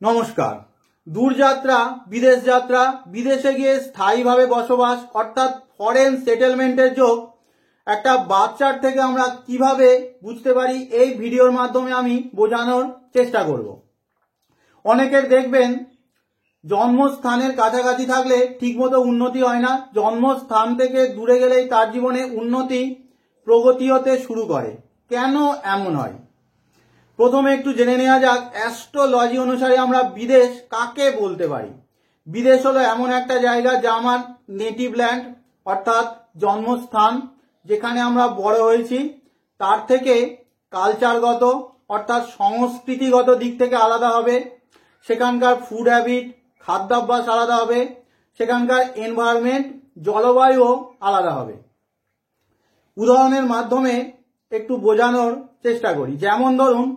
নমস্কার। দূরযাত্রা, বিদেশ যাত্রা, বিদেশে গিয়ে স্থায়ীভাবে বসবাস অর্থাৎ ফরেন সেটেলমেন্টের যোগ একটা বাচ্চার থেকে আমরা কিভাবে বুঝতে পারি এই ভিডিওর মাধ্যমে আমি বোঝানোর চেষ্টা করব। অনেকের দেখবেন জন্মস্থানের কাছাকাছি থাকলে ঠিকমতো উন্নতি হয় না, জন্মস্থান থেকে দূরে গেলেই তার জীবনে উন্নতি প্রগতি হতে শুরু করে। কেন এমন হয়? প্রথমে একটু জেনে নেওয়া যাক অ্যাস্ট্রোলজি অনুসারে আমরা বিদেশ কাকে বলতে পারি। বিদেশ হলো এমন একটা জায়গা যা আমার নেটিভ ল্যান্ড অর্থাৎ জন্মস্থান, যেখানে আমরা বড় হয়েছি, তার থেকে কালচারগত অর্থাৎ সংস্কৃতিগত দিক থেকে আলাদা হবে, সেখানকার ফুড হ্যাবিট খাদ্যাভ্যাস আলাদা হবে, সেখানকার এনভায়রনমেন্ট জলবায়ুও আলাদা হবে। উদাহরণের মাধ্যমে একটু বোঝানোর চেষ্টা করি। যেমন ধরুন,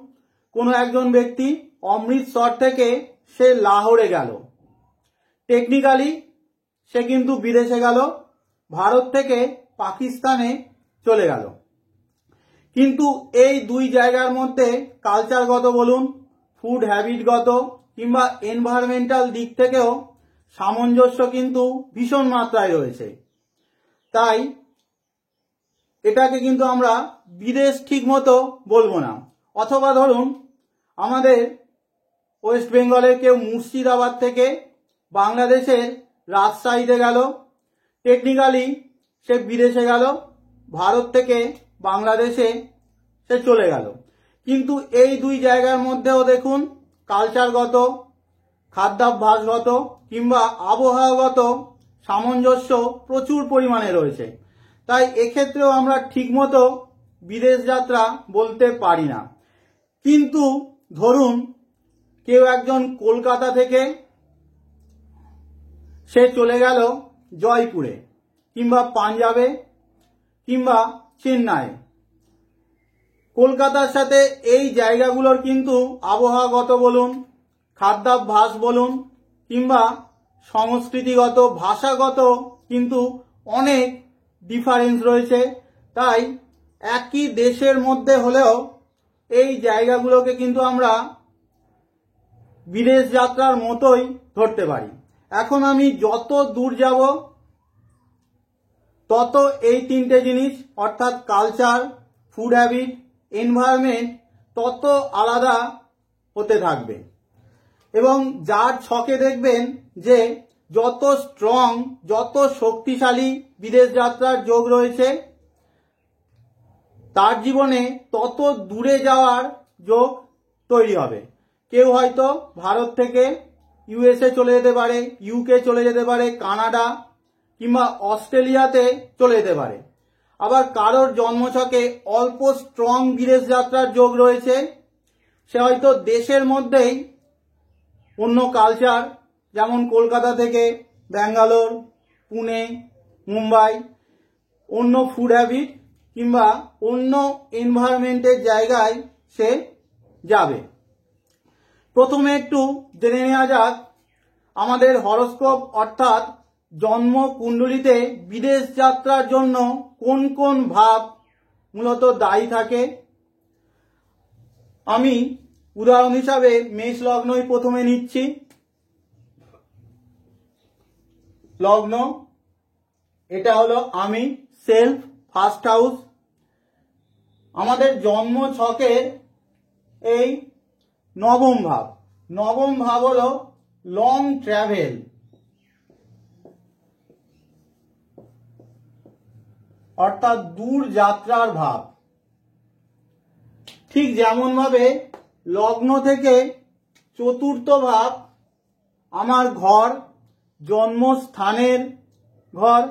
কোনো একজন ব্যক্তি অমৃতসর থেকে সে লাহোরে গেল, টেকনিক্যালি সে কিন্তু বিদেশে গেল, ভারত থেকে পাকিস্তানে চলে গেল। কিন্তু এই দুই জায়গার মধ্যে কালচারগত বলুন, ফুড হ্যাবিটগত কিংবা এনভায়রনমেন্টাল দিক থেকেও সামঞ্জস্য কিন্তু ভীষণ মাত্রায় রয়েছে। তাই এটাকে কিন্তু আমরা বিদেশ ঠিক মতো বলবো না। অথবা ধরুন, আমাদের ওয়েস্ট বেঙ্গলের কেউ মুর্শিদাবাদ থেকে বাংলাদেশের রাজশাহীতে গেল, টেকনিক্যালি সে বিদেশে গেল, ভারত থেকে বাংলাদেশে সে চলে গেল। কিন্তু এই দুই জায়গার মধ্যেও দেখুন কালচারগত, খাদ্যাভ্যাসগত কিংবা আবহাওয়াগত সামঞ্জস্য প্রচুর পরিমাণে রয়েছে। তাই এক্ষেত্রেও আমরা ঠিকমতো বিদেশ যাত্রা বলতে পারি না। কিন্তু ধরুন, কেউ একজন কলকাতা থেকে সে চলে গেল জয়পুরে কিংবা পাঞ্জাবে কিংবা চেন্নাই। কলকাতার সাথে এই জায়গাগুলোর কিন্তু আবহাওয়াগত বলুন, খাদ্যাভ্যাস বলুন কিংবা সংস্কৃতিগত ভাষাগত কিন্তু অনেক ডিফারেন্স রয়েছে। তাই একই দেশের মধ্যে হলেও এই জায়গাগুলোকে কিন্তু আমরা বিদেশ যাত্রার মতোই ধরতে পারি। এখন আমি যত দূর যাব তত এই তিনটে জিনিস অর্থাৎ কালচার, ফুড হ্যাবিট, এনভায়রনমেন্ট তত আলাদা হতে থাকবে। এবং যার ছকে দেখবেন যে যত স্ট্রং, যত শক্তিশালী বিদেশ যাত্রার যোগ রয়েছে, তার জীবনে তত দূরে যাওয়ার যোগ তৈরি হবে। কেউ হয়তো ভারত থেকে ইউএসএ চলে যেতে পারে, ইউকে চলে যেতে পারে, কানাডা কিংবা অস্ট্রেলিয়াতে চলে যেতে পারে। আবার কারোর জন্মছকে অল্প স্ট্রং বিদেশ যাত্রার যোগ রয়েছে, সে হয়তো দেশের মধ্যেই অন্য কালচার, যেমন কলকাতা থেকে ব্যাঙ্গালোর, পুনে, মুম্বাই, অন্য ফুড হ্যাবিট কিংবা অন্য এনভায়রনমেন্টের জায়গায় সে যাবে। প্রথমে একটু জেনে নেওয়া যাক আমাদের হরোস্কোপ অর্থাৎ জন্ম কুণ্ডলিতে বিদেশ যাত্রার জন্য কোন কোন ভাব মূলত দায়ী থাকে। আমি উদাহরণ হিসাবে মেষ লগ্নই প্রথমে নিচ্ছি। লগ্ন, এটা হলো আমি, সেলফ, ফার্স্ট হাউস। আমাদের জন্ম ছকের এই নবম ভাব, নবম ভাব হলো লং ট্রাভেল অর্থাৎ দূর যাত্রার ভাব। ঠিক যেমন ভাবে লগ্ন থেকে চতুর্থ ভাব আমার ঘর, জন্মস্থানের ঘর,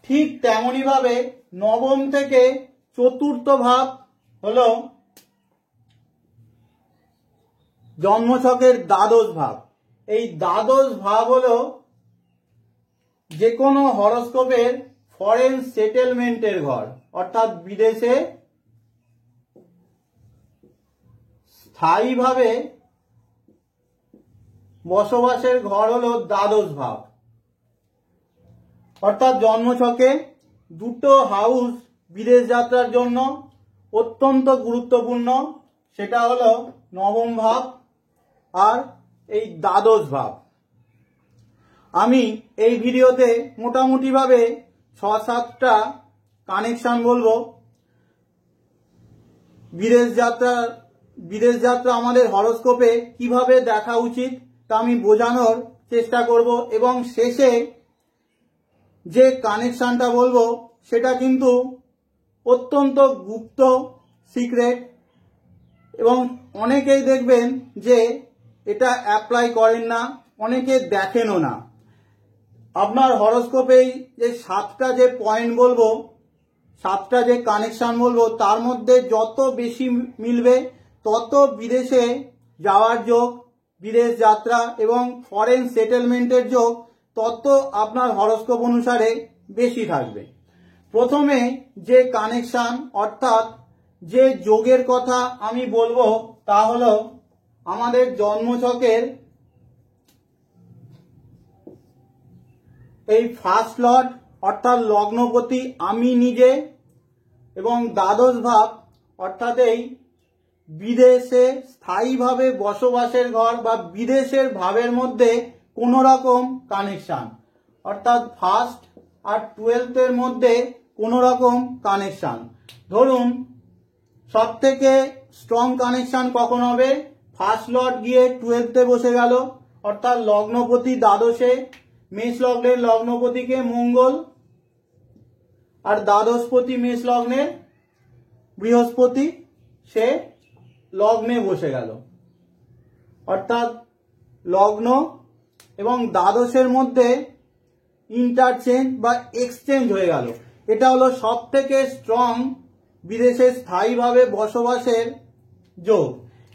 ঠিক তেমনি ভাবে নবম থেকে চতুর্থ ভাব হলো জন্মছকের দ্বাদশ ভাব। এই দ্বাদশ ভাব হলো যে কোনো হরোস্কোপের ফরেন সেটেলমেন্টের ঘর অর্থাৎ বিদেশে স্থায়ীভাবে বসবাসের ঘর হলো দ্বাদশ ভাব। অর্থাৎ জন্মছকে দুটো হাউস বিদেশ যাত্রার জন্য অত্যন্ত গুরুত্বপূর্ণ। সেটা হলো নবম ভাব আর এই দ্বাদশ ভাব। আমি এই ভিডিওতে মোটামুটি ভাবে 6-7টা কানেকশন বলবো। বিদেশ যাত্রা আমাদের হরোস্কোপে কিভাবে দেখা উচিত তা আমি বোঝানোর চেষ্টা করব, এবং শেষে যে কানেকশনটা বলবো সেটা কিন্তু অত্যন্ত গুপ্ত, সিক্রেট, এবং অনেকেই দেখবেন যে এটা অ্যাপ্লাই করেন না, অনেকে দেখেনও না। আপনার হরোস্কোপে যে 7টা যে পয়েন্ট বলবো, 7টা যে কানেকশন বলবো, তার মধ্যে যত বেশি মিলবে তত বিদেশে যাওয়ার যোগ, বিদেশ যাত্রা এবং ফরেন সেটেলমেন্টের যোগ তত আপনার হরোস্কোপ অনুসারে বেশি থাকবে। প্রথমে যে কানেকশন অর্থাৎ যে যোগের কথা আমি বলবো তা হলো আমাদের জন্মছকের এই ফার্স্ট লর্ড অর্থাৎ লগ্নপতি আমি নিজে এবং দ্বাদশ ভাব অর্থাৎ এই বিদেশে স্থায়ীভাবে বসবাসের ঘর বা বিদেশের ভাবের মধ্যে কোন রকম কানেকশন, অর্থাৎ ফার্স্ট আর 12th মধ্যে কোন রকম কানেকশন। ধরুন সব থেকে স্ট্রং কানেকশন কখন হবে? ফার্স্ট লর্ড গিয়ে 12th বসে গেল, অর্থাৎ লগ্নপতি দ্বাদশে, মেষ লগ্নের লগ্নপতিকে মঙ্গল আর দ্বাদশপতি মেষ লগ্নের বৃহস্পতি সে লগ্নে বসে গেল, অর্থাৎ লগ্ন এবং দ্বাদশের মধ্যে ইন্টারচেঞ্জ বা এক্সচেঞ্জ হয়ে গেল। এটা হলো সব থেকে স্ট্রং বিদেশে স্থায়ীভাবে বসবাসের যোগ।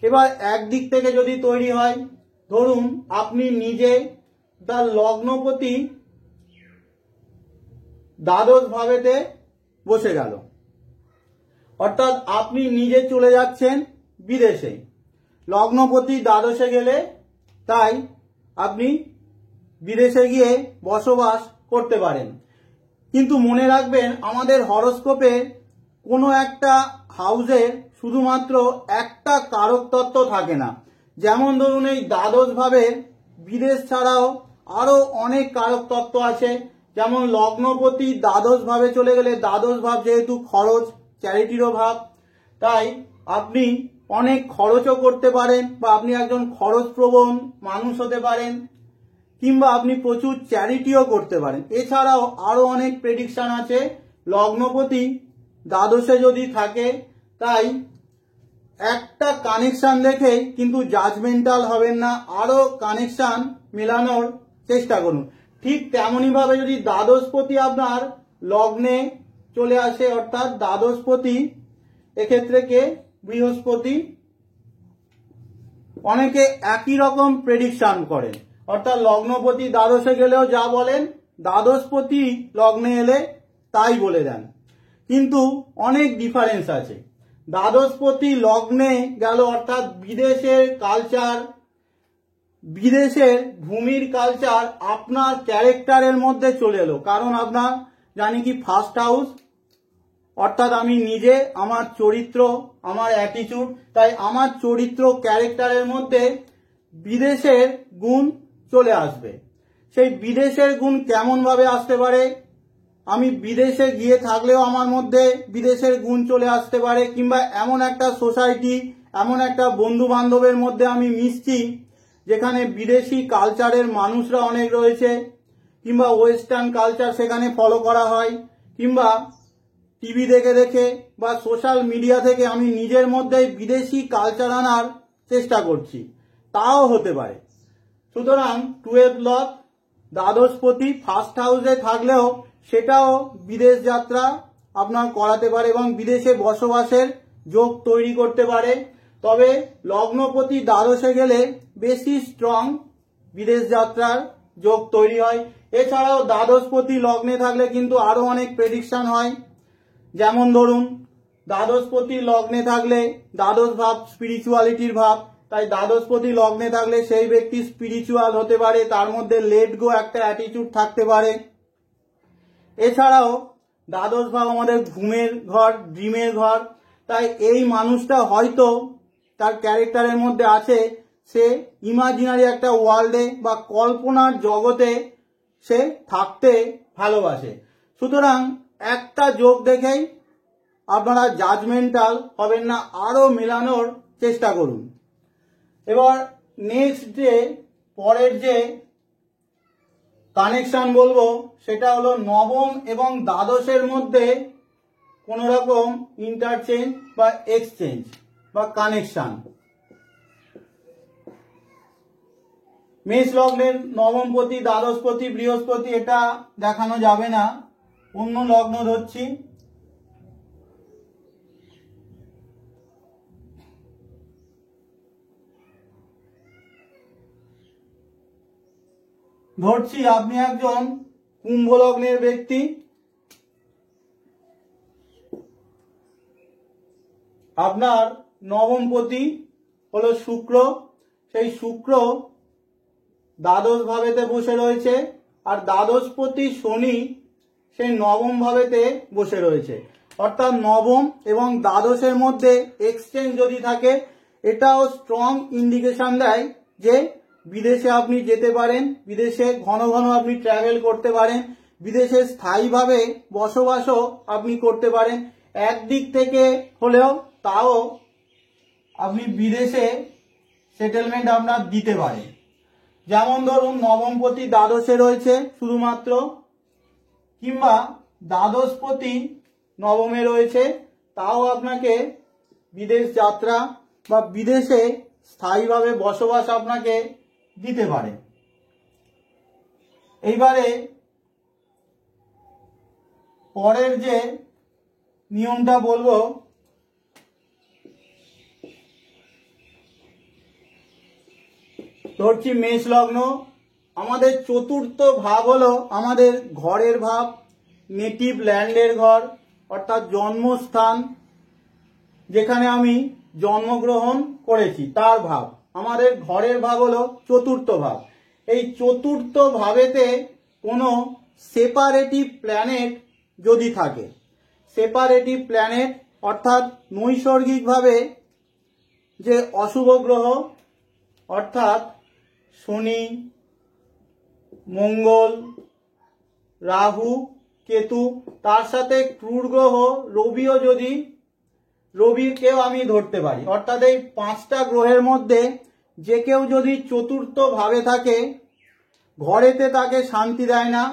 এবার একদিক থেকে যদি তৈরি হয়, ধরুন আপনি নিজে তার লগ্নপতি দ্বাদশ ভাবেতে বসে গেল, অর্থাৎ আপনি নিজে চলে যাচ্ছেন বিদেশে, লগ্নপতি দ্বাদশে গেলে তাই আপনি বিদেশে গিয়ে বসবাস করতে পারেন। কিন্তু মনে রাখবেন আমাদের হরোস্কোপে কোনো একটা হাউসের শুধুমাত্র একটা কারক তত্ত্ব থাকে না। যেমন ধরুন এই দ্বাদশ ভাবের বিদেশ ছাড়াও আরো অনেক কারক তত্ত্ব আছে। যেমন লগ্নপতি দ্বাদশ ভাবে চলে গেলে, দ্বাদশ ভাব যেহেতু খরচ চ্যারিটিরও ভাব, তাই আপনি অনেক খরচও করতে পারেন বা আপনি একজন খরচপ্রবণ মানুষ হতে পারেন, কিংবা আপনি প্রচুর চ্যারিটিও করতে পারেন। এছাড়াও আরো অনেক প্রেডিকশন আছে লগ্নপতি দ্বাদশে যদি থাকে। তাই একটা কানেকশন দেখে কিন্তু জাজমেন্টাল হবেন না, আরো কানেকশন মেলানোর চেষ্টা করুন। ঠিক তেমনই ভাবে যদি দ্বাদশপতি আপনার লগ্নে চলে আসে, অর্থাৎ দ্বাদশপতি এক্ষেত্রে কে? বৃহস্পতি। অনেকে একই রকম প্রেডিকশন করেন, অর্থাৎ লগ্নপতি দ্বাদশে গেলেও যা বলেন দ্বাদশপতি লগ্নে এলে তাই বলে দেন, কিন্তু অনেক ডিফারেন্স আছে। দ্বাদশপতি লগ্নে গেল অর্থাৎ বিদেশের কালচার, বিদেশের ভূমির কালচার আপনার ক্যারেক্টারের মধ্যে চলে এলো। কারণ আপনার জানি কি ফার্স্ট হাউস, অর্থাৎ আমি নিজে, আমার চরিত্র, আমার অ্যাটিটিউড, তাই আমার চরিত্র ক্যারেক্টারের মধ্যে বিদেশের গুণ চলে আসবে। সেই বিদেশের গুণ কেমন ভাবে আসতে পারে? আমি বিদেশে গিয়ে থাকলেও আমার মধ্যে বিদেশের গুণ চলে আসতে পারে, কিংবা এমন একটা সোসাইটি, এমন একটা বন্ধু বান্ধবের মধ্যে আমি মিশছি যেখানে বিদেশি কালচারের মানুষরা অনেক রয়েছে, কিংবা ওয়েস্টার্ন কালচার সেখানে ফলো করা হয়, কিংবা টিভি দেখে দেখে বা সোশ্যাল মিডিয়া থেকে আমি নিজের মধ্যে বিদেশি কালচার আনার চেষ্টা করছি, তাও হতে পারে। সুতরাং 12 লর্ড দ্বাদশপতি ফার্স্ট হাউসে থাকলেও সেটাও বিদেশ যাত্রা আপনার করাতে পারে এবং বিদেশে বসবাসের যোগ তৈরি করতে পারে। তবে লগ্নপতি দ্বাদশে গেলে বেশি স্ট্রং বিদেশ যাত্রার যোগ তৈরি হয়। এছাড়াও দ্বাদশপতি লগ্নে থাকলে কিন্তু আরো অনেক প্রেডিকশন হয়। যেমন ধরুন দ্বাদশপতি লগ্নে থাকলে, দ্বাদশ ভাব স্পিরিচুয়ালিটির ভাব, তাই দ্বাদশপতি লগ্নে থাকলে সেই ব্যক্তি স্পিরিচুয়াল হতে পারে, তার মধ্যে লেট গো একটা অ্যাটিটিউড থাকতে পারে। এছাড়াও দ্বাদশ ভাব আমাদের ঘুমের ঘর, ড্রিমের ঘর, তাই এই মানুষটা হয়তো তার ক্যারেক্টারের মধ্যে আছে সে ইমাজিনারি একটা ওয়ার্ল্ডে বা কল্পনার জগতে সে থাকতে ভালোবাসে। সুতরাং একটা যোগ দেখেই আপনারা জাজমেন্টাল হবেন না, আরো মেলানোর চেষ্টা করুন। এবার নেক্সট পরের যে কানেকশন বলবো সেটা হলো নবম এবং দ্বাদশের মধ্যে কোন রকম ইন্টারচেঞ্জ বা এক্সচেঞ্জ বা কানেকশন। মেষ লগ্নের নবমপতি, দ্বাদশপতি, বৃহস্পতি এটা দেখানো যাবে না, অন্য লগ্ন ধরছি। ধরছি আপনি একজন কুম্ভ লগ্নের ব্যক্তি, আপনার নবমপতি হলো শুক্র, সেই শুক্র দ্বাদশ ভাবেতে বসে রয়েছে, আর দ্বাদশপতি শনি সেই নবম ভাবেতে বসে রয়েছে। অর্থাৎ নবম এবং দ্বাদশের মধ্যে এক্সচেঞ্জ যদি থাকে, এটাও স্ট্রং ইন্ডিকেশন দেয় যে বিদেশে আপনি যেতে পারেন, বিদেশে ঘন ঘন আপনি ট্রাভেল করতে পারেন, বিদেশে স্থায়ীভাবে বসবাসও আপনি করতে পারেন। একদিক থেকে হলেও তাও আপনি বিদেশে সেটেলমেন্ট আপনার দিতে পারেন। যেমন ধরুন নবমপতি দ্বাদশে রয়েছে শুধুমাত্র, কিংবা দ্বাদশপতি নবমে রয়েছে, তাও আপনাকে বিদেশ যাত্রা বা বিদেশে স্থায়ীভাবে বসবাস আপনাকে দিতে পারে। এইবারে পরের যে নিয়মটা বলবো, ধরছি মেষ লগ্ন, আমাদের চতুর্থ ভাব হলো আমাদের ঘরের ভাব, নেটিভ ল্যান্ডের ঘর, অর্থাৎ জন্মস্থান, যেখানে আমি জন্মগ্রহণ করেছি তার ভাব। আমাদের ঘরের ভাব হলো চতুর্থ ভাব। এই চতুর্থ ভাবেতে কোনো সেপারেটিভ প্ল্যানেট যদি থাকে, সেপারেটিভ প্ল্যানেট অর্থাৎ নৈসর্গিকভাবে যে অশুভ গ্রহ অর্থাৎ শনি, মঙ্গল, রাহু, কেতু, তার সাথে ক্রূর গ্রহ রবিও, যদি রবিকেও আমি ধরতে পারি, অর্থাৎ এই পাঁচটা গ্রহের মধ্যে যে কেউ যদি চতুর্থ ভাবে থাকে, ঘরেতে তাকে শান্তি দেয় না,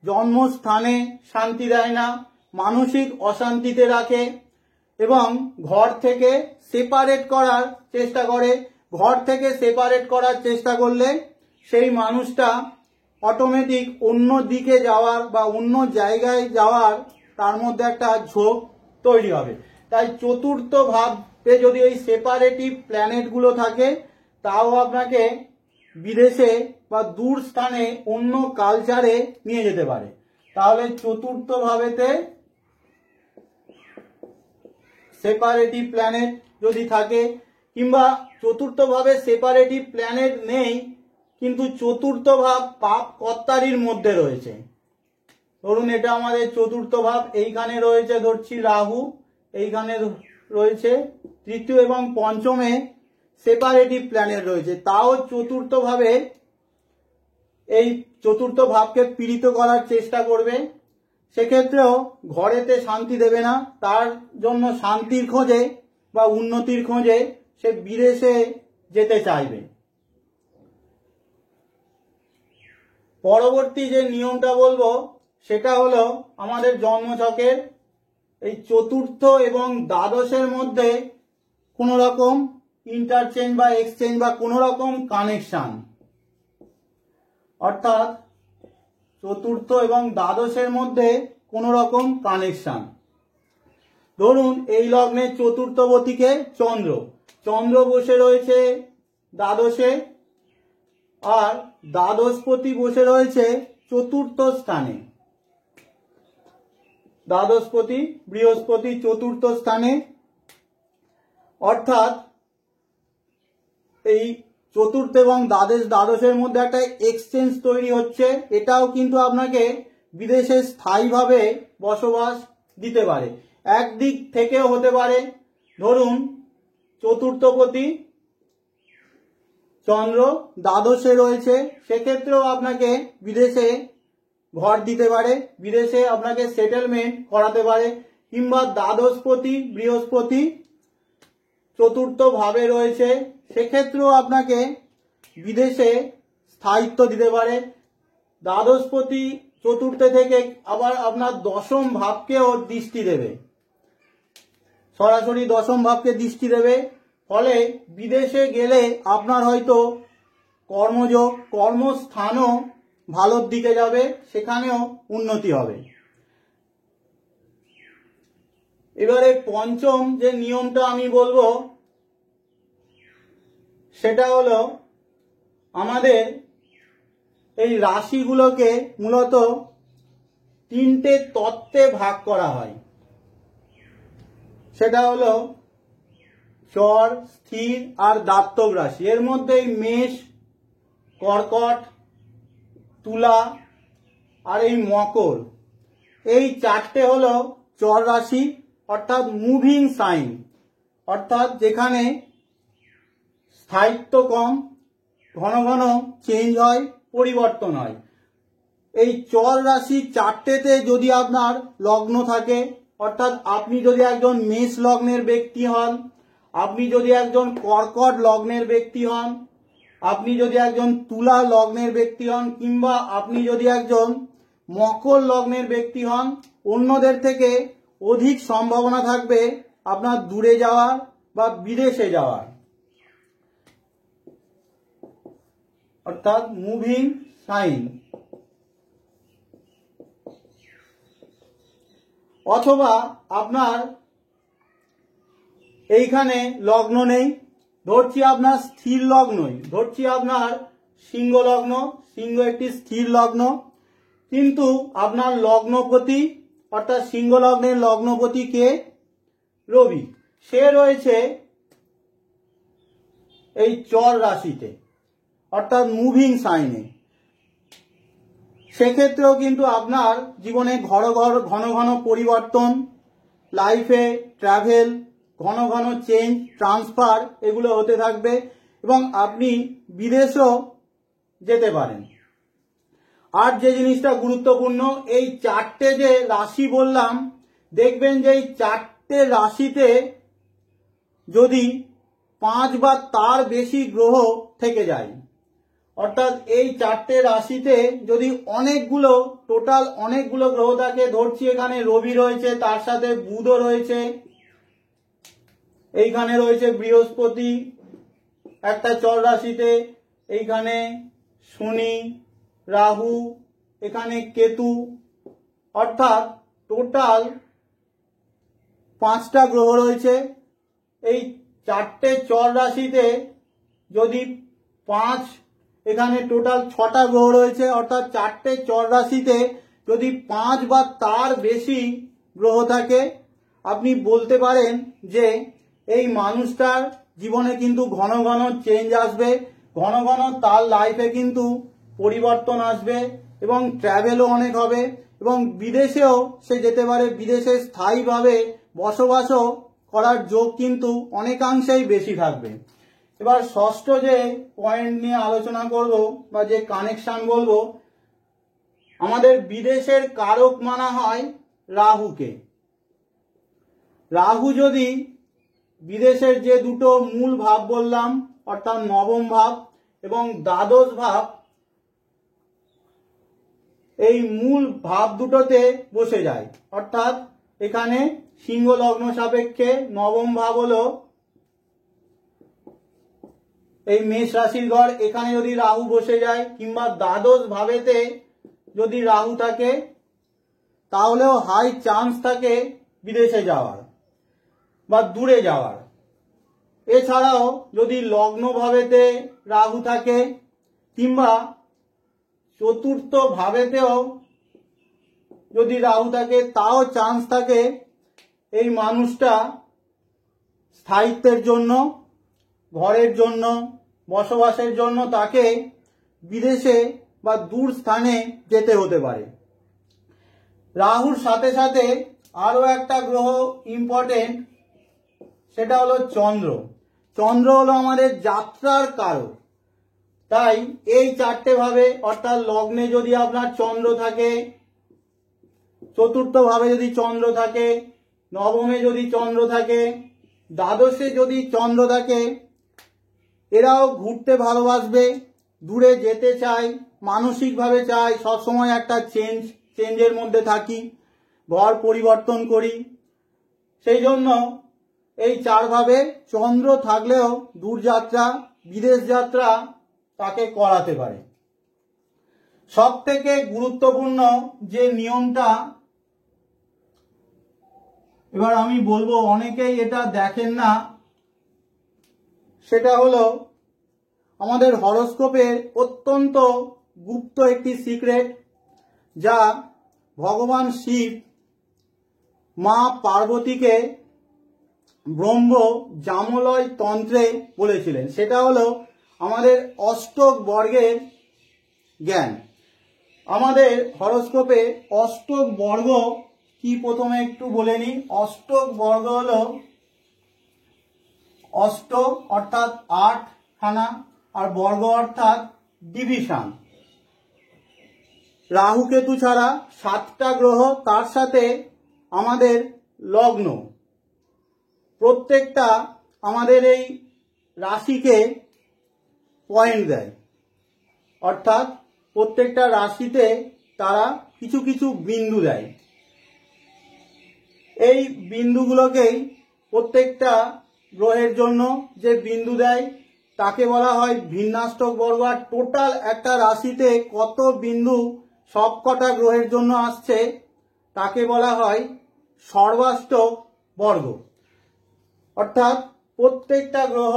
জন্মস্থানে শান্তি দেয় না, মানসিক অশান্তিতে রাখে এবং ঘর থেকে সেপারেট করার চেষ্টা করে। ঘর থেকে সেপারেট করার চেষ্টা করলে সেই মানুষটা অটোমেটিক অন্য দিকে যাওয়ার বা অন্য জায়গায় যাওয়ার তার মধ্যে একটা ঝোঁক তৈরি হবে। তাই চতুর্থ ভাবে যদি এই সেপারেটিভ প্ল্যানেটগুলো থাকে, তাও আপনাকে বিদেশে বা দূর স্থানে অন্য কালচারে নিয়ে যেতে পারে। তাহলে চতুর্থ ভাবেতে সেপারেটিভ প্ল্যানেট যদি থাকে, কিংবা চতুর্থ ভাবে সেপারেটিভ প্ল্যানেট নেই কিন্তু চতুর্থ ভাব পাপ কর্তারির মধ্যে রয়েছে, ধরুন এটা আমাদের চতুর্থ ভাব, এইখানে রয়েছে ধরছি রাহু, এইখানে রয়েছে তৃতীয় এবং পঞ্চমে সেপারেটিভ প্ল্যানেট রয়েছে, তাও চতুর্থ ভাবে এই চতুর্থ ভাবকে পীড়িত করার চেষ্টা করবে। সেক্ষেত্রেও ঘরেতে শান্তি দেবে না, তার জন্য শান্তির খোঁজে বা উন্নতির খোঁজে সে বিদেশে যেতে চাইবে। পরবর্তী যে নিয়মটা বলবো সেটা হলো আমাদের জন্মছকের এই চতুর্থ এবং দ্বাদশের মধ্যে কোনো রকম ইন্টারচেঞ্জ বা এক্সচেঞ্জ বা কোনো রকম কানেকশন, অর্থাৎ চতুর্থ এবং দ্বাদশের মধ্যে কোনো রকম কানেকশন। ধরুন এই লগ্নের চতুর্থপতিকে চন্দ্র, চন্দ্র বসে রয়েছে দ্বাদশে, আর দ্বাদশপতি বসে রয়েছে চতুর্থ স্থানে, দ্বাদশপতি বৃহস্পতি চতুর্থ স্থানে। অর্থাৎ এই চতুর্থ এবং দ্বাদশের মধ্যে একটা এক্সচেঞ্জ তৈরি হচ্ছে, এটাও কিন্তু আপনাকে বিদেশে স্থায়ীভাবে বসবাস দিতে পারে। একদিক থেকেও হতে পারে, ধরুন চতুর্থপতি চন্দ্র দ্বাদশে রয়েছে, সেক্ষেত্রেও আপনাকে বিদেশে ঘর দিতে পারে, বিদেশে আপনাকে সেটেলমেন্ট করাতে পারে। কিংবা দ্বাদশপতি বৃহস্পতি চতুর্থ ভাবে রয়েছে, সেক্ষেত্রেও আপনাকে বিদেশে স্থায়িত্ব দিতে পারে। দ্বাদশপতি চতুর্থে থেকে আবার আপনার দশম ভাবকেও দৃষ্টি দেবে, সরাসরি দশম ভাবকে দৃষ্টি দেবে। ফলে বিদেশে গেলে আপনার হয়তো কর্মযোগ, কর্মস্থানও ভালোর দিকে যাবে, সেখানেও উন্নতি হবে। এবারে পঞ্চম যে নিয়মটা আমি বলবো সেটা হলো আমাদের এই রাশিগুলোকে মূলত তিনটে তত্ত্বে ভাগ করা হয়। সেটা হলো চর, স্থির আর দাত্তক রাশি। এর মধ্যে মেষ, কর্কট, তুলা আর এই মকর, এই চারটে হলো চর রাশি, অর্থাৎ মুভিং সাইন, অর্থাৎ যেখানে স্থায়িত্ব কম, ঘন ঘন চেঞ্জ হয়, পরিবর্তন হয়। এই চর রাশি চারটেতে যদি আপনার লগ্ন থাকে, অর্থাৎ আপনি যদি একজন মেষ লগ্নের ব্যক্তি হন, আপনি যদি একজন কর্কট লগ্নের ব্যক্তি হন, আপনি যদি একজন তুলা লগ্নের ব্যক্তি হন, কিংবা আপনি যদি একজন মকর লগ্নের ব্যক্তি হন, অন্যদের থেকে অধিক সম্ভাবনা থাকবে আপনার দূরে যাওয়ার বা বিদেশে যাওয়ার, অর্থাৎ মুভিং সাইন। অথবা আপনার এইখানে লগ্ন নেই, ধরছি আপনার স্থির লগ্নই, ধরছি আপনার সিংহ লগ্ন, সিংহ একটি স্থির লগ্ন, কিন্তু আপনার লগ্নপতি অর্থাৎ সিংহ লগ্নের লগ্নপতি কে? রবি। সে রয়েছে এই চর রাশিতে, অর্থাৎ মুভিং সাইনে। সেক্ষেত্রেও কিন্তু আপনার জীবনে ঘন ঘন পরিবর্তন, লাইফে ট্রাভেল, ঘন ঘন চেঞ্জ, ট্রান্সফার এগুলো হতে থাকবে এবং আপনি বিদেশেও যেতে পারেন। আর যে জিনিসটা গুরুত্বপূর্ণ, এই চারটে যে রাশি বললাম, দেখবেন যে এই চারটে রাশিতে যদি 5 বা তার বেশি গ্রহ থেকে যায়, অর্থাৎ এই চারটে রাশিতে যদি টোটাল অনেকগুলো গ্রহ থাকে, ধরছি এখানে রবি রয়েছে, তার সাথে বুধও রয়েছে, এইখানে রয়েছে বৃহস্পতি একটা চর রাশিতে, এইখানে শনি, রাহু, এখানে কেতু, অর্থাৎ টোটাল 5টা গ্রহ রয়েছে। এই চারটে চর রাশিতে যদি 5, এখানে টোটাল 6টা গ্রহ রয়েছে, অর্থাৎ চারটে চর রাশিতে যদি 5 বা তার বেশি গ্রহ থাকে, আপনি বলতে পারেন যে এই মানুষটার জীবনে কিন্তু ঘন ঘন চেঞ্জ আসবে, ঘন ঘন তার লাইফে কিন্তু পরিবর্তন আসবে এবং ট্রাভেলও অনেক হবে এবং বিদেশেও সে যেতে পারে, বিদেশে স্থায়ীভাবে বসবাসও করার যোগ কিন্তু অনেকাংশেই বেশি থাকবে। এবার ষষ্ঠ যে পয়েন্ট নিয়ে আলোচনা করব বা যে কানেকশন বলবো, আমাদের বিদেশের কারক মানা হয় রাহুকে। রাহু যদি বিদেশের যে দুটো মূল ভাব বললাম, অর্থাৎ নবম ভাব এবং দ্বাদশ ভাব, এই মূল ভাব দুটোতে বসে যায়, অর্থাৎ এখানে সিংহ লগ্ন সাপেক্ষে নবম ভাব হলো এই মেষ রাশির ঘর, এখানে যদি রাহু বসে যায় কিংবা দ্বাদশ ভাবেতে যদি রাহু থাকে, তাহলেও হাই চান্স থাকে বিদেশে যাওয়ার বা দূরে যাওয়ার। এছাড়াও যদি লগ্ন ভাবেতে রাহু থাকে কিংবা চতুর্থ ভাবেতেও যদি রাহু থাকে, তাও চান্স থাকে এই মানুষটা স্থায়িত্বের জন্য, ঘরের জন্য, বসবাসের জন্য তাকে বিদেশে বা দূর স্থানে যেতে হতে পারে। রাহুর সাথে সাথে আরো একটা গ্রহ ইম্পর্টেন্ট, সেটা হলো চন্দ্র। চন্দ্র হলো আমাদের যাত্রার কারক। তাই এই চারটে ভাবে অর্থাৎ লগ্নে যদি আপনার চন্দ্র থাকে, চতুর্থ ভাবে যদি চন্দ্র থাকে, নবমে যদি চন্দ্র থাকে, দ্বাদশে যদি চন্দ্র থাকে, এরাও ঘুরতে ভালোবাসবে, দূরে যেতে চায়, মানসিকভাবে চায় সবসময় একটা চেঞ্জের মধ্যে থাকি, ঘর পরিবর্তন করি। সেই জন্য এই চারভাবে চন্দ্র থাকলেও দূরযাত্রা, বিদেশ যাত্রা তাকে করাতে পারে। সব থেকে গুরুত্বপূর্ণ যে নিয়মটা এবার আমি বলবো, অনেকেই এটা দেখেন না, সেটা হলো আমাদের হরোস্কোপের অত্যন্ত গুপ্ত একটি সিক্রেট, যা ভগবান শিব মা পার্বতীকে ব্রহ্ম জামলয় তন্ত্রে বলেছিলেন। সেটা হলো আমাদের অষ্টক বর্গের জ্ঞান। আমাদের হরোস্কোপে অষ্টক বর্গ কি প্রথমে একটু বলে নিই। অষ্টক বর্গ হলো অষ্টক অর্থাৎ 8 খানা, আর বর্গ অর্থাৎ ডিভিশন। রাহু কেতু ছাড়া 7টা গ্রহ, তার সাথে আমাদের লগ্ন, প্রত্যেকটা আমাদের এই রাশিকে পয়েন্ট দেয়, অর্থাৎ প্রত্যেকটা রাশিতে তারা কিছু কিছু বিন্দু দেয়। এই বিন্দুগুলোকেই প্রত্যেকটা গ্রহের জন্য যে বিন্দু দেয় তাকে বলা হয় ভিন্নাষ্টক বর্গ। আর টোটাল একটা রাশিতে কত বিন্দু সবকটা গ্রহের জন্য আসছে তাকে বলা হয় সর্বাষ্টক বর্গ। অর্থাৎ প্রত্যেকটা গ্রহ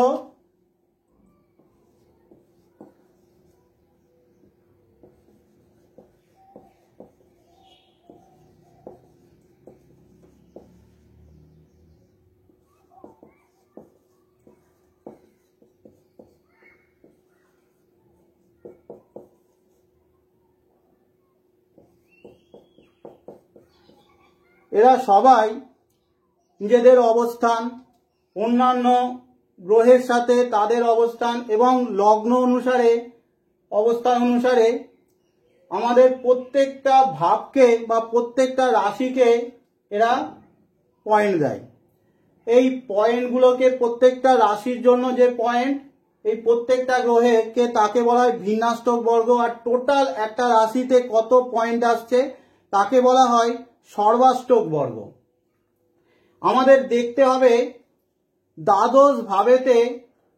এরা সবাই নিজেদের অবস্থান, অন্যান্য গ্রহের সাথে তাদের অবস্থান এবং লগ্ন অনুসারে অবস্থান অনুসারে আমাদের প্রত্যেকটা ভাবকে বা প্রত্যেকটা রাশিকে এরা পয়েন্ট দেয়। এই পয়েন্টগুলোকে প্রত্যেকটা রাশির জন্য যে পয়েন্ট, এই প্রত্যেকটা গ্রহেকে তাকে বলা হয় ভিন্নাষ্টক বর্গ। আর টোটাল একটা রাশিতে কত পয়েন্ট আসছে তাকে বলা হয় সর্বাষ্টক বর্গ। আমাদের দেখতে হবে দ্বাদশ ভাবেতে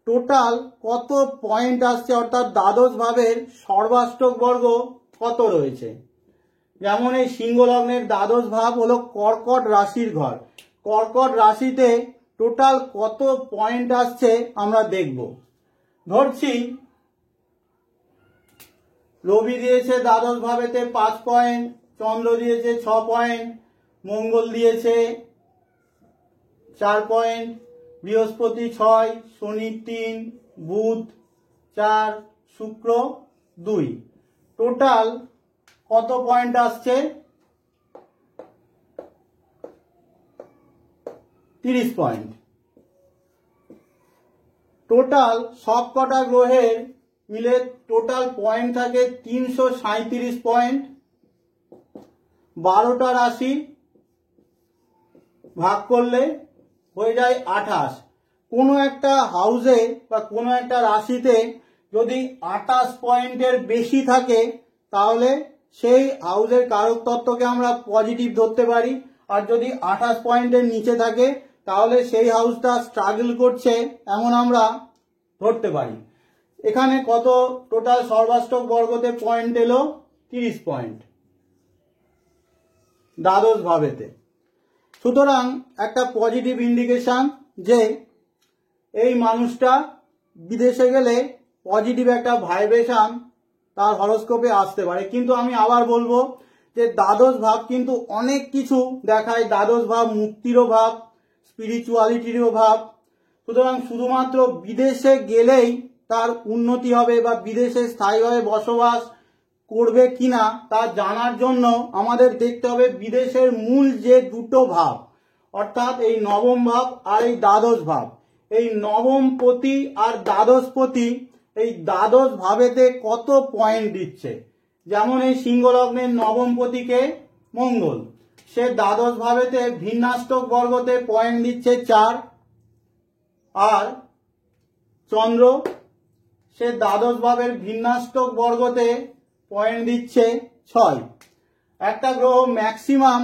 টোটাল কত পয়েন্ট আসছে, অর্থাৎ দ্বাদশ ভাবের সর্বাষ্টক বর্গ কত রয়েছে। যেমন এই সিংহ লগ্নের দ্বাদশ ভাব হলো কর্কট রাশির ঘর। কর্কট রাশিতে টোটাল কত পয়েন্ট আসছে আমরা দেখব। ধরছি রবি দিয়েছে দ্বাদশ ভাবেতে 5 পয়েন্ট, চন্দ্র দিয়েছে 6 পয়েন্ট, মঙ্গল দিয়েছে 4 পয়েন্ট, বৃহস্পতি 6, শনি 3, বুধ 4, শুক্র 2। টোটাল কত পয়েন্ট আসছে? 30 পয়েন্ট। টোটাল সব কটা গ্রহের মিলে টোটাল পয়েন্ট থাকে 337 পয়েন্ট। 12টা রাশি ভাগ করলে হয়ে যায় 28। কোনো একটা হাউসে বা কোনো একটা রাশিতে যদি 28 পয়েন্টের বেশি থাকে তাহলে সেই হাউসের কারক তত্ত্বকে আমরা পজিটিভ ধরতে পারি। আর যদি 28 পয়েন্টের নিচে থাকে তাহলে সেই হাউসটা স্ট্রাগল করছে এমন আমরা ধরতে পারি। এখানে কত টোটাল সর্বাষ্টক বর্গতে পয়েন্ট এলো? 30 পয়েন্ট দ্বাদশ ভাবেতে। সুতরাং একটা পজিটিভ ইন্ডিকেশন যে এই মানুষটা বিদেশে গেলে পজিটিভ একটা ভাইব্রেশন তার হরোস্কোপে আসতে পারে। কিন্তু আমি আবার বলবো যে দ্বাদশ ভাব কিন্তু অনেক কিছু দেখায়। দ্বাদশ ভাব মুক্তিরও ভাব, স্পিরিচুয়ালিটিরও ভাব। সুতরাং শুধুমাত্র বিদেশে গেলেই তার উন্নতি হবে বা বিদেশে স্থায়ীভাবে বসবাস করবে কিনা তা জানার জন্য আমাদের দেখতে হবে বিদেশের মূল যে দুটো ভাব, অর্থাৎ এই নবম ভাব আর এই দ্বাদশ ভাব। এই নবমপতি আর দ্বাদশপতি এই দ্বাদশ ভাবেতে কত পয়েন্ট দিচ্ছে। যেমন এই সিংহ লগ্নের নবমপতিকে মঙ্গল, সে দ্বাদশ ভাবেতে ভিন্নাষ্টক বর্গতে পয়েন্ট দিচ্ছে 4, আর চন্দ্র সে দ্বাদশ ভাবের ভিন্নাষ্টক বর্গতে পয়েন্ট দিচ্ছে 6। একটা গ্রহ ম্যাক্সিমাম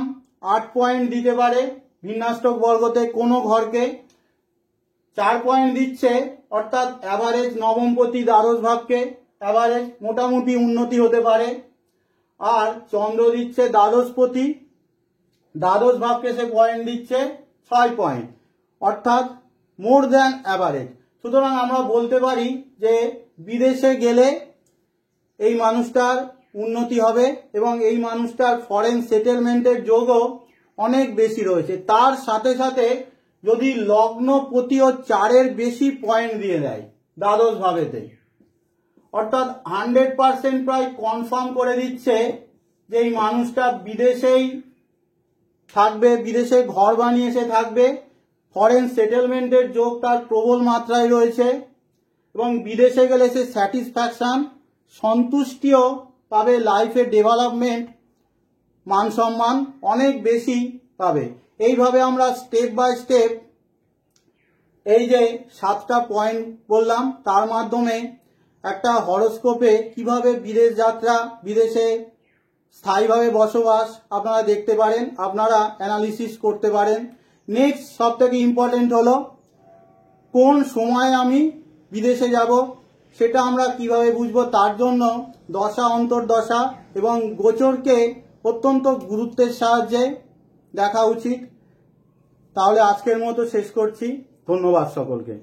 8 পয়েন্ট দিতে পারে ভিন্নাষ্টক বর্গতে, কোনো ঘরকে 4 পয়েন্ট দিচ্ছে, অর্থাৎ অ্যাভারেজ নবমপতি দ্বাদশ ভাবকে অ্যাভারেজ মোটামুটি উন্নতি হতে পারে। আর চন্দ্র দিচ্ছে দ্বাদশপতি, দ্বাদশ ভাবকে সে পয়েন্ট দিচ্ছে 6 পয়েন্ট, অর্থাৎ মোর দ্যান অ্যাভারেজ। সুতরাং আমরা বলতে পারি যে বিদেশে গেলে এই মানুষটার উন্নতি হবে এবং এই মানুষটার ফরেন সেটেলমেন্টের যোগও অনেক বেশি রয়েছে। তার সাথে সাথে যদি লগ্নপতিও 4-এর বেশি পয়েন্ট দিয়ে দেয় দ্বাদশ ভাবেতে, অর্থাৎ 100% প্রায় কনফার্ম করে দিচ্ছে যে এই মানুষটা বিদেশেই থাকবে, বিদেশে ঘর বানিয়ে সে থাকবে, ফরেন সেটেলমেন্টের যোগ তার প্রবল মাত্রায় রয়েছে এবং বিদেশে গেলে সে স্যাটিসফ্যাকশন, সন্তুষ্টিও পাবে, লাইফে ডেভেলপমেন্ট, মান সম্মান অনেক বেশি পাবে। এইভাবে আমরা স্টেপ বাই স্টেপ এই যে 7টা পয়েন্ট বললাম তার মাধ্যমে একটা হরোস্কোপে কিভাবে বিদেশ যাত্রা, বিদেশে স্থায়ীভাবে বসবাস আপনারা দেখতে পারেন, আপনারা অ্যানালিসিস করতে পারেন। নেক্সট সব থেকে ইম্পর্টেন্ট হলো কোন সময় আমি বিদেশে যাব সেটা আমরা কিভাবে বুঝবো। তার জন্য দশা অন্তর্দশা এবং গোচরকে অত্যন্ত গুরুত্বের সাহায্যে দেখা উচিত। তাহলে আজকের মতো শেষ করছি। ধন্যবাদ সকলকে।